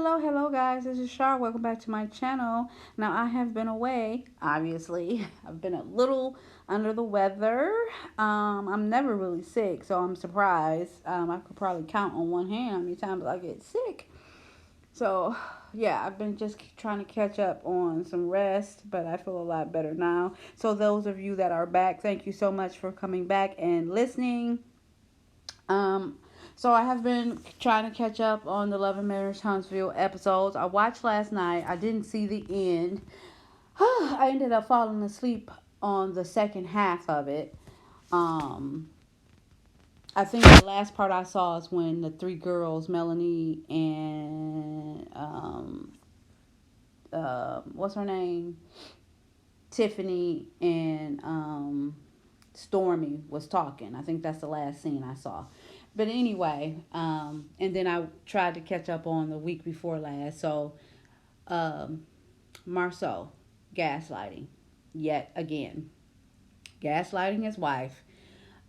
Hello, guys. This is Shar. Welcome back to my channel. Now, I have been away, obviously. I've been a little under the weather. I'm never really sick, so I'm surprised. I could probably count on one hand how many times I get sick. So, yeah, I've been just trying to catch up on some rest, but I feel a lot better now. So, those of you that are back, thank you so much for coming back and listening. Um, so I have been trying to catch up on the Love and Marriage Huntsville episodes. I watched last night. I didn't see the end. I ended up falling asleep on the second half of it. Um, I think the last part I saw is when the three girls, Melanie and what's her name, Tiffany and Stormy was talking. I think that's the last scene I saw. But anyway, and then I tried to catch up on the week before last. So, um, Marsau, gaslighting, yet again, gaslighting his wife.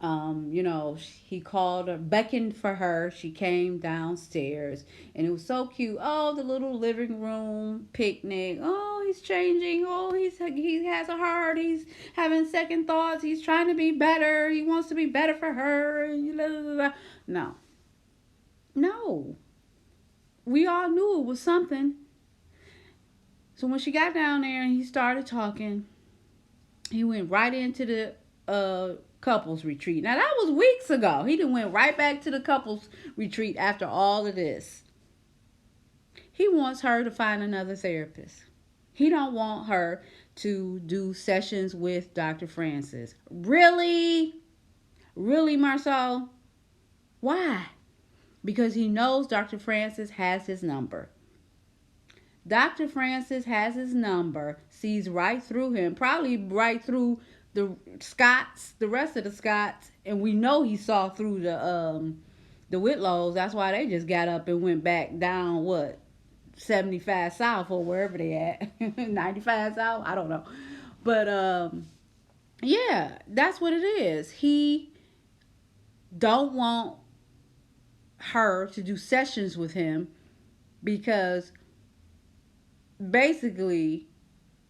He called her, beckoned for her. She came downstairs, and it was so cute. Oh, the little living room picnic. Oh, he's changing. Oh, he has a heart. He's having second thoughts. He's trying to be better. He wants to be better for her. No, no. We all knew it was something. So when she got down there and he started talking, he went right into the couples retreat. Now that was weeks ago. He done went right back to the couples retreat after all of this. He wants her to find another therapist. He don't want her to do sessions with Dr. Francis. Really? Really, Marcel? Why? Because he knows Dr. Francis has his number. Dr. Francis has his number, sees right through him, probably right through the Scots, the rest of the Scots, and we know he saw through the Whitlows. That's why they just got up and went back down 75 South or wherever they at, 95 South. I don't know, but yeah, that's what it is. He don't want her to do sessions with him because basically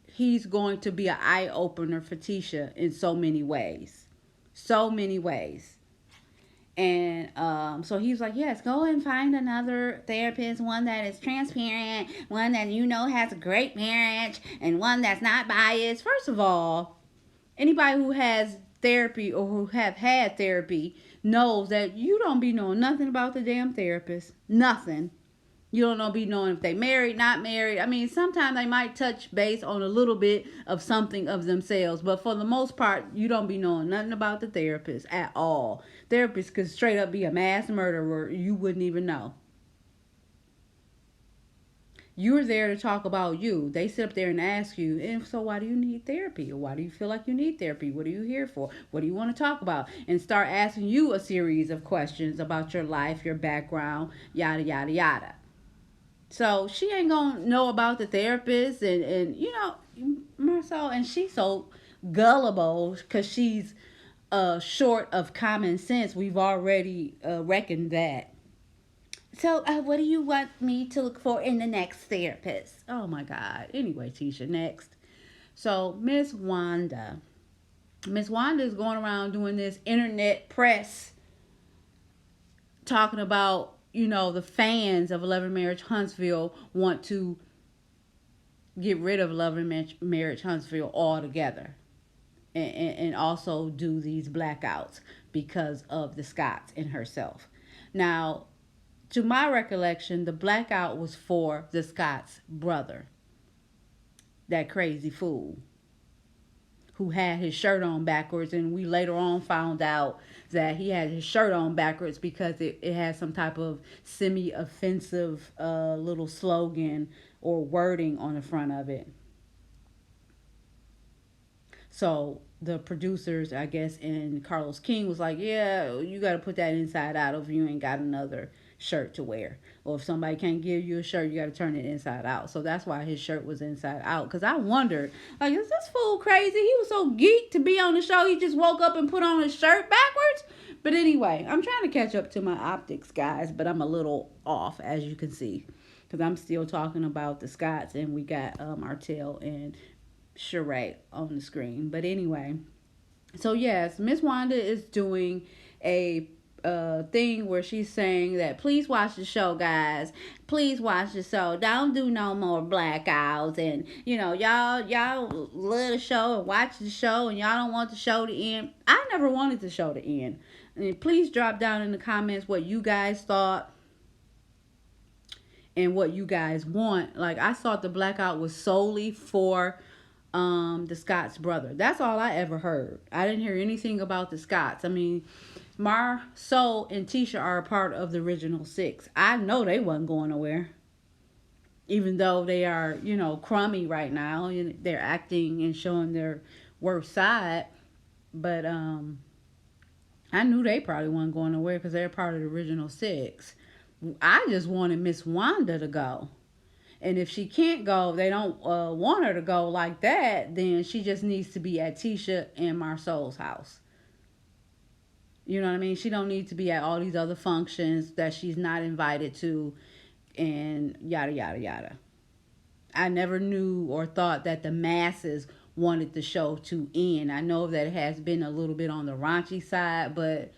he's going to be an eye opener for Tisha in so many ways. So many ways. And so he was like, yes, go and find another therapist, one that is transparent, one that has a great marriage, and one that's not biased. First of all, anybody who has therapy or who have had therapy knows that you don't be knowing nothing about the damn therapist. Nothing. You don't know, be knowing if they married, not married. I mean, sometimes they might touch base on a little bit of something of themselves, but for the most part, you don't be knowing nothing about the therapist at all. Therapist could straight up be a mass murderer. You wouldn't even know. You're there to talk about you. They sit up there and ask you, and so why do you need therapy? Or why do you feel like you need therapy? What are you here for? What do you want to talk about? And start asking you a series of questions about your life, your background, yada, yada, yada. So she ain't gonna know about the therapist and Marcel, and she's so gullible because she's short of common sense. We've already reckoned that. So, what do you want me to look for in the next therapist? Oh my God. Anyway, Tisha, next. So, Miss Wanda is going around doing this internet press talking about, the fans of Love and Marriage Huntsville want to get rid of Love and Marriage Huntsville altogether. And also do these blackouts because of the Scots and herself. Now, to my recollection, the blackout was for the Scots' brother, that crazy fool who had his shirt on backwards, and we later on found out that he had his shirt on backwards because it had some type of semi-offensive little slogan or wording on the front of it. So the producers, I guess, and Carlos King was like, yeah, you got to put that inside out if you ain't got another shirt to wear. Or if somebody can't give you a shirt, you got to turn it inside out. So that's why his shirt was inside out. Because I wondered, like, is this fool crazy? He was so geeked to be on the show, he just woke up and put on his shirt backwards. But anyway, I'm trying to catch up to my optics, guys, but I'm a little off, as you can see. because I'm still talking about the Scots, and we got Martell and Sheree on the screen. But anyway, so yes, Miss Wanda is doing a thing where she's saying that please watch the show, guys. Please watch the show. Don't do no more blackouts. And y'all love the show and watch the show, and y'all don't want the show to end. I never wanted the show to end. And please drop down in the comments what you guys thought and what you guys want. Like, I thought the blackout was solely for the Scott's brother. That's all I ever heard. I didn't hear anything about the Scotts. I mean, Marcel and Tisha are a part of the original six. I know they wasn't going nowhere. Even though they are, crummy right now. They're acting and showing their worst side. But I knew they probably wasn't going nowhere because they're part of the original six. I just wanted Miss Wanda to go. And if she can't go, they don't want her to go like that, then she just needs to be at Tisha and Marcel's house. You know what I mean? She don't need to be at all these other functions that she's not invited to and yada, yada, yada. I never knew or thought that the masses wanted the show to end. I know that it has been a little bit on the raunchy side, but,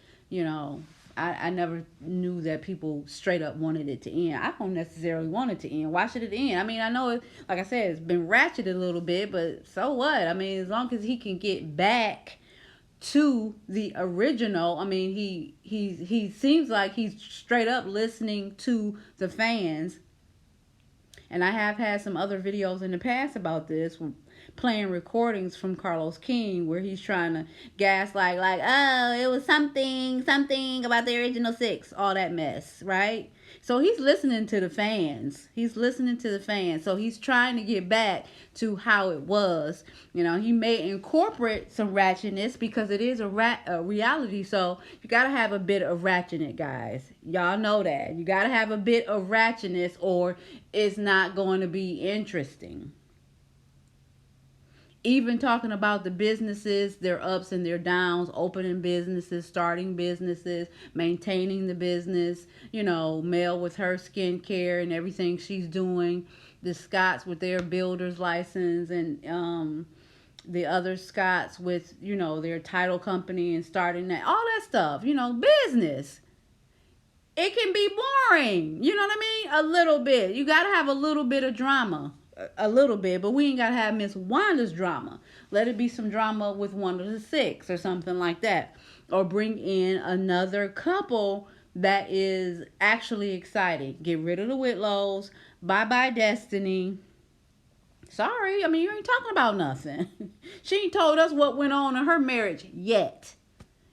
I never knew that people straight up wanted it to end. I don't necessarily want it to end. Why should it end? I mean, I know, like I said, it's been ratcheted a little bit, but so what? I mean, as long as he can get back to the original, I mean, he seems like he's straight up listening to the fans. And I have had some other videos in the past about this, playing recordings from Carlos King where he's trying to gaslight, like, oh, it was something about the original six, all that mess, right? So he's listening to the fans. So he's trying to get back to how it was. He may incorporate some ratchetness because it is a reality. So you got to have a bit of ratchetness, guys. Y'all know that. You got to have a bit of ratchetness or it's not going to be interesting. Even talking about the businesses, their ups and their downs, opening businesses, starting businesses, maintaining the business, Mel with her skincare and everything she's doing, the Scots with their builder's license, and the other Scots with, their title company and starting that, all that stuff, business. It can be boring, you know what I mean? A little bit. You got to have a little bit of drama. A little bit, but we ain't gotta have Miss Wanda's drama. Let it be some drama with one of the six or something like that, or bring in another couple that is actually exciting. Get rid of the Whitlows. Bye Destiny. Sorry, I mean, you ain't talking about nothing. She ain't told us what went on in her marriage yet,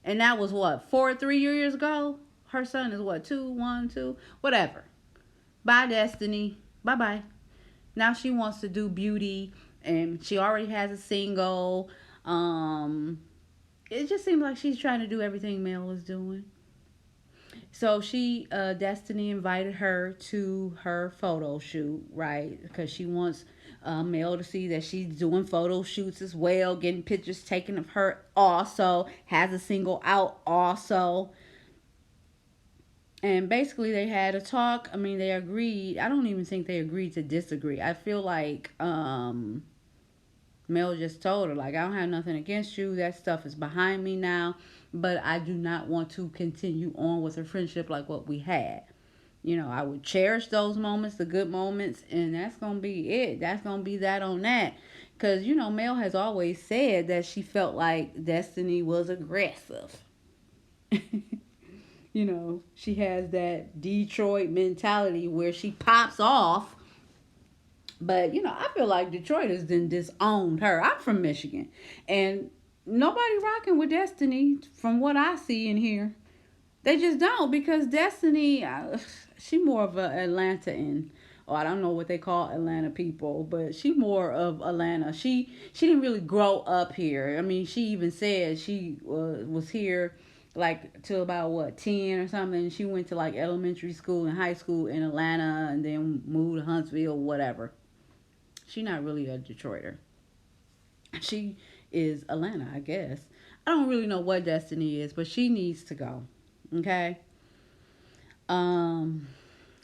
and that was what 3 years ago. Her son is what 2, whatever. Bye Destiny. Bye. Now she wants to do beauty, and she already has a single. It just seems like she's trying to do everything Mel is doing. So Destiny invited her to her photo shoot, right? Because she wants Mel to see that she's doing photo shoots as well, getting pictures taken of her also, has a single out also. And basically, they had a talk. I mean, they agreed. I don't even think they agreed to disagree. I feel like Mel just told her, like, I don't have nothing against you. That stuff is behind me now. But I do not want to continue on with a friendship like what we had. I would cherish those moments, the good moments. And that's going to be it. That's going to be that on that. Because, Mel has always said that she felt like Destiny was aggressive. She has that Detroit mentality where she pops off. But, I feel like Detroit has then disowned her. I'm from Michigan. And nobody rocking with Destiny from what I see and hear. They just don't, because Destiny, she more of a Atlanta I don't know what they call Atlanta people, but she more of Atlanta. She didn't really grow up here. I mean, she even said she was here like till about 10 or something. She went to like elementary school and high school in Atlanta and then moved to Huntsville, whatever. She's not really a Detroiter. She is Atlanta, I guess. I don't really know what Destiny is, but she needs to go. Okay?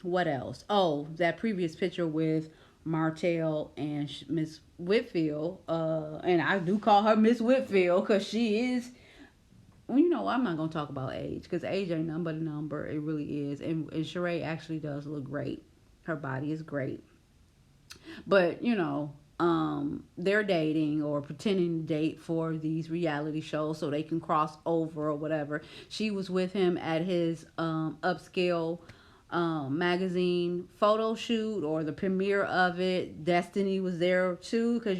What else? Oh, that previous picture with Martell and Miss Whitfield. And I do call her Miss Whitfield because she is. Well, I'm not gonna talk about age because age ain't nothing but a number. It really is, and Sheree actually does look great. Her body is great, but they're dating or pretending to date for these reality shows so they can cross over or whatever. She was with him at his upscale magazine photo shoot or the premiere of it. Destiny was there too because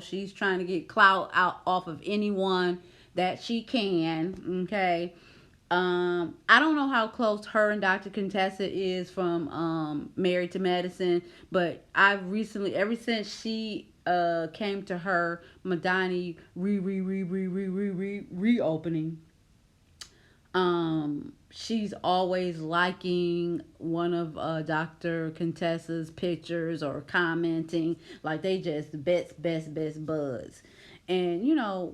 she's trying to get clout out off of anyone that she can. Okay. I don't know how close her and Dr. Contessa is from Married to Medicine, but I've recently, ever since she came to her Madani reopening, she's always liking one of Dr. Contessa's pictures or commenting like they just best buds. And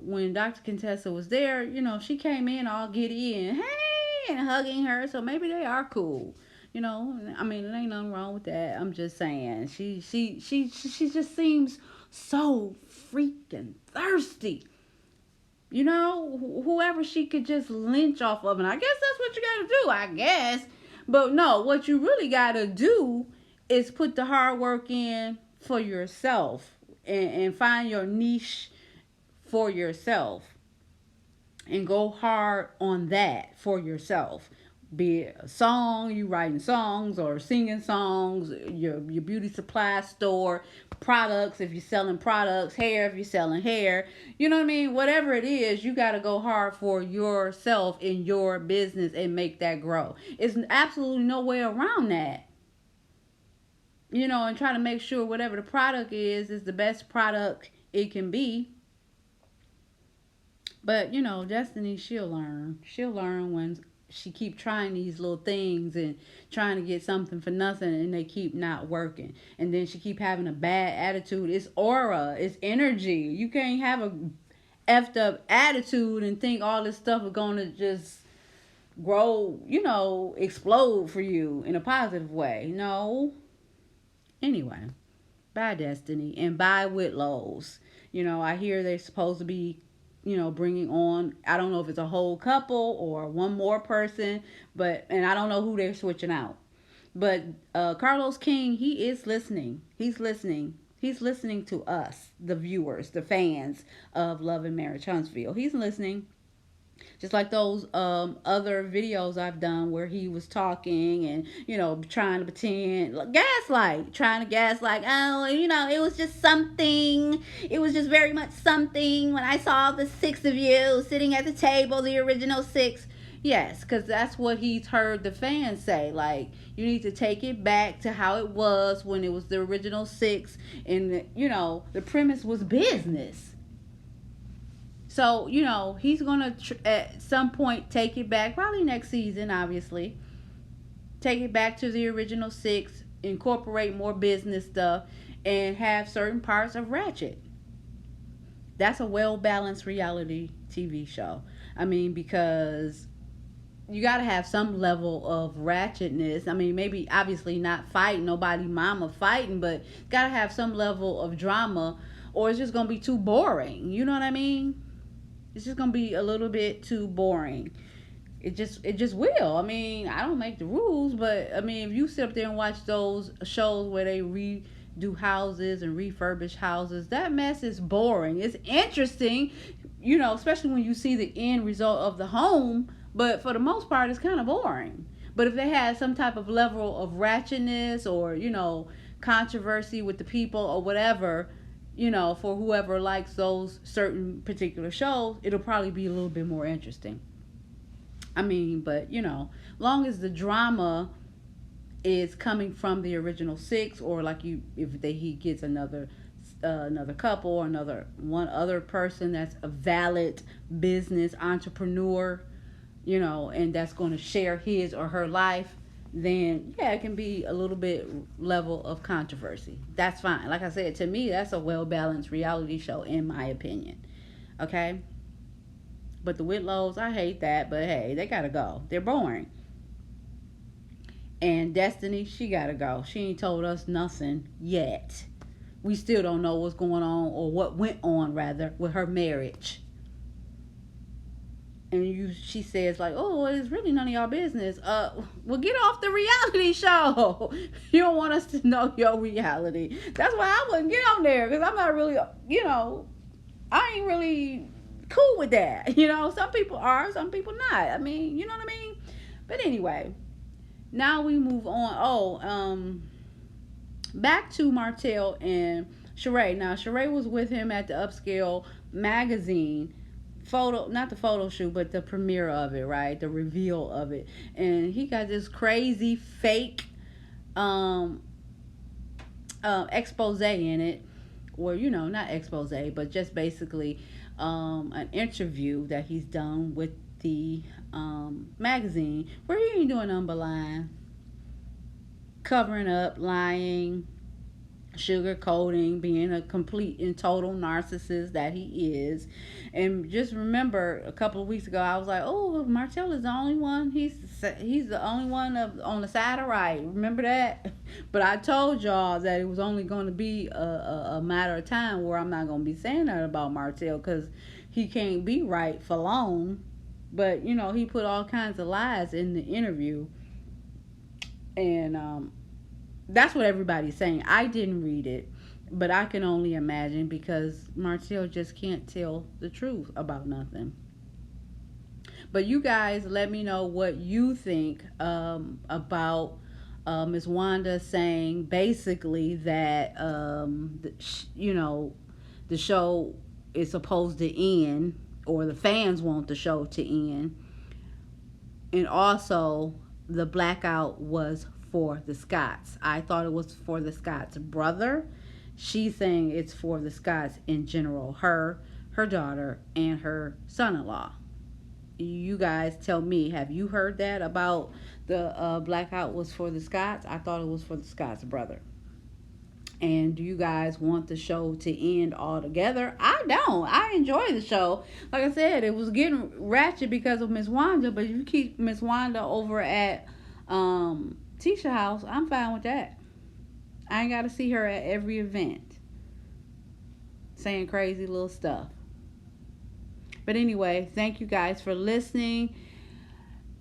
when Dr. Contessa was there, she came in all giddy and hey and hugging her. So maybe they are cool. I mean, it ain't nothing wrong with that. I'm just saying, she just seems so freaking thirsty. Whoever she could just lynch off of, and I guess that's what you gotta do. I guess, but no, what you really gotta do is put the hard work in for yourself and find your niche for yourself and go hard on that for yourself. Be it a song, you writing songs or singing songs, your beauty supply store, products if you're selling products, hair if you're selling hair. You know what I mean? Whatever it is, you got to go hard for yourself in your business and make that grow. It's absolutely no way around that. And try to make sure whatever the product is the best product it can be. But Destiny, she'll learn. She'll learn when she keep trying these little things and trying to get something for nothing, and they keep not working. And then she keep having a bad attitude. It's aura. It's energy. You can't have a effed up attitude and think all this stuff is gonna just grow. Explode for you in a positive way. No. Anyway, bye Destiny and bye Whitlows. I hear they're supposed to be bringing on, I don't know if it's a whole couple or one more person, and I don't know who they're switching out. But Carlos King, he is listening. He's listening. He's listening to us, the viewers, the fans of Love and Marriage Huntsville. He's listening. Just like those other videos I've done where he was talking and, trying to pretend, trying to gaslight, oh, it was just something. It was just very much something when I saw the six of you sitting at the table, the original six. Yes, because that's what he's heard the fans say. Like, you need to take it back to how it was when it was the original six. And, the premise was business. So, he's going to, at some point, take it back. Probably next season, obviously. Take it back to the original six. Incorporate more business stuff. And have certain parts of Ratchet. That's a well-balanced reality TV show. I mean, because you got to have some level of ratchetness. I mean, maybe, obviously, not fighting. Nobody mama fighting. But got to have some level of drama. Or it's just going to be too boring. You know what I mean? It's just gonna be a little bit too boring. It just will. I mean, I don't make the rules, but I mean, if you sit up there and watch those shows where they redo houses and refurbish houses, that mess is boring. It's interesting, especially when you see the end result of the home, but for the most part, it's kind of boring. But if they had some type of level of ratchetness or, controversy with the people or whatever, for whoever likes those certain particular shows, it'll probably be a little bit more interesting. I mean, but, long as the drama is coming from the original six, or like he gets another couple or one other person that's a valid business entrepreneur, and that's going to share his or her life, then yeah, it can be a little bit level of controversy. That's fine. Like I said, to me, that's a well-balanced reality show in my opinion. Okay? But the Whitlows, I hate that, but hey, they gotta go. They're boring. And Destiny, she gotta go. She ain't told us nothing yet. We still don't know what's going on or what went on rather with her marriage. And she says like, oh, it's really none of y'all business. Well, get off the reality show. You don't want us to know your reality. That's why I wouldn't get on there, because I'm not really, I ain't really cool with that. Some people are, some people not. I mean, you know what I mean. But anyway, now we move on. Back to Martell and Sheree. Now Sheree was with him at the Upscale magazine photo, not the photo shoot, but the premiere of it, right? The reveal of it. And he got this crazy fake um expose in it, or not expose, but just basically an interview that he's done with the magazine, where he ain't doing nothing but lying, covering up, lying, sugarcoating, being a complete and total narcissist that he is. And just remember, a couple of weeks ago, I was like, "Oh, Marcel is the only one. He's the only one on the side of right." Remember that? But I told y'all that it was only going to be a matter of time where I'm not going to be saying that about Marcel, because he can't be right for long. But he put all kinds of lies in the interview, and that's what everybody's saying. I didn't read it, but I can only imagine, because Marcel just can't tell the truth about nothing. But you guys, let me know what you think about Miss Wanda saying basically that the show is supposed to end, or the fans want the show to end, and also the blackout was for the Scotts. I thought it was for the Scotts' brother. She's saying it's for the Scotts in general, her daughter, and her son-in-law. You guys tell me, have you heard that about the blackout was for the Scotts? I thought it was for the Scotts' brother. And do you guys want the show to end altogether? I don't. I enjoy the show. Like I said, it was getting ratchet because of Miss Wanda, but if you keep Miss Wanda over at Tisha house, I'm fine with that. I ain't got to see her at every event saying crazy little stuff. But anyway, thank you guys for listening.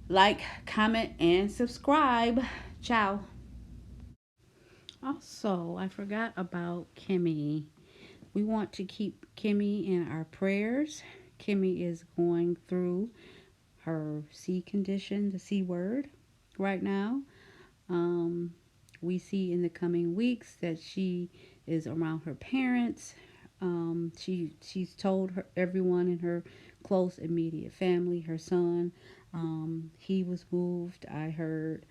Like, comment, and subscribe. Ciao. Also, I forgot about Kimmy. We want to keep Kimmy in our prayers. Kimmy is going through her C condition, the C word, right now. Um, we see in the coming weeks that she is around her parents. She's told everyone in her close immediate family, her son, he was moved. I heard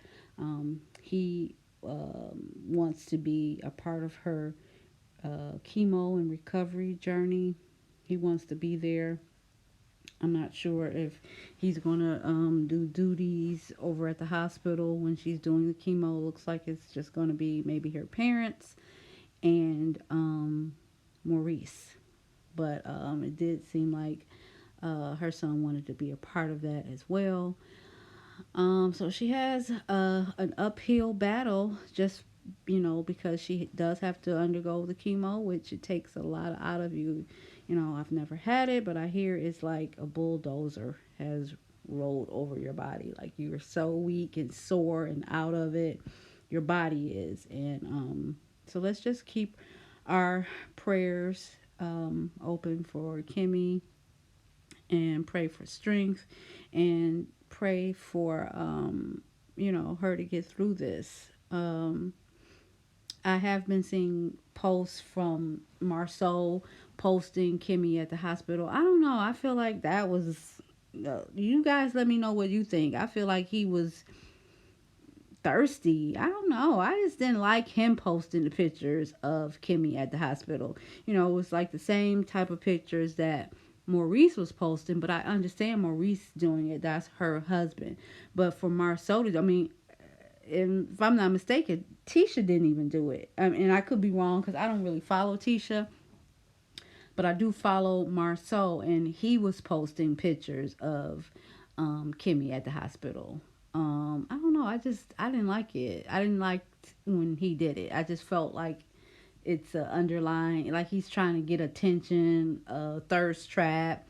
he wants to be a part of her chemo and recovery journey. He wants to be there. I'm not sure if he's going to do duties over at the hospital when she's doing the chemo. Looks like it's just going to be maybe her parents and Maurice. But it did seem like her son wanted to be a part of that as well. So she has an uphill battle, just because she does have to undergo the chemo, which it takes a lot out of you. I've never had it, but I hear it's like a bulldozer has rolled over your body. Like, you're so weak and sore and out of it. Your body is. And so let's just keep our prayers open for Kimmy, and pray for strength, and pray for her to get through this. I have been seeing posts from Marsau posting Kimmy at the hospital. I don't know. I feel like that was. You guys, let me know what you think. I feel like he was thirsty. I don't know. I just didn't like him posting the pictures of Kimmy at the hospital. It was like the same type of pictures that Maurice was posting, but I understand Maurice doing it. That's her husband. But for Marsau, I mean, if I'm not mistaken, Tisha didn't even do it. And I could be wrong because I don't really follow Tisha, but I do follow Marcel, and he was posting pictures of Kimmy at the hospital. I don't know. I didn't like it. I didn't like when he did it. I just felt like it's a underlying, like he's trying to get attention, thirst trap,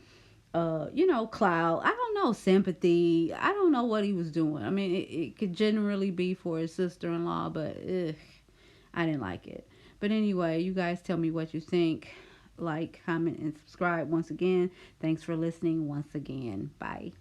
clout. I don't know, sympathy. I don't know what he was doing. I mean, it could generally be for his sister-in-law, but ugh, I didn't like it. But anyway, you guys tell me what you think. Like, comment, and subscribe once again. Thanks for listening once again. Bye.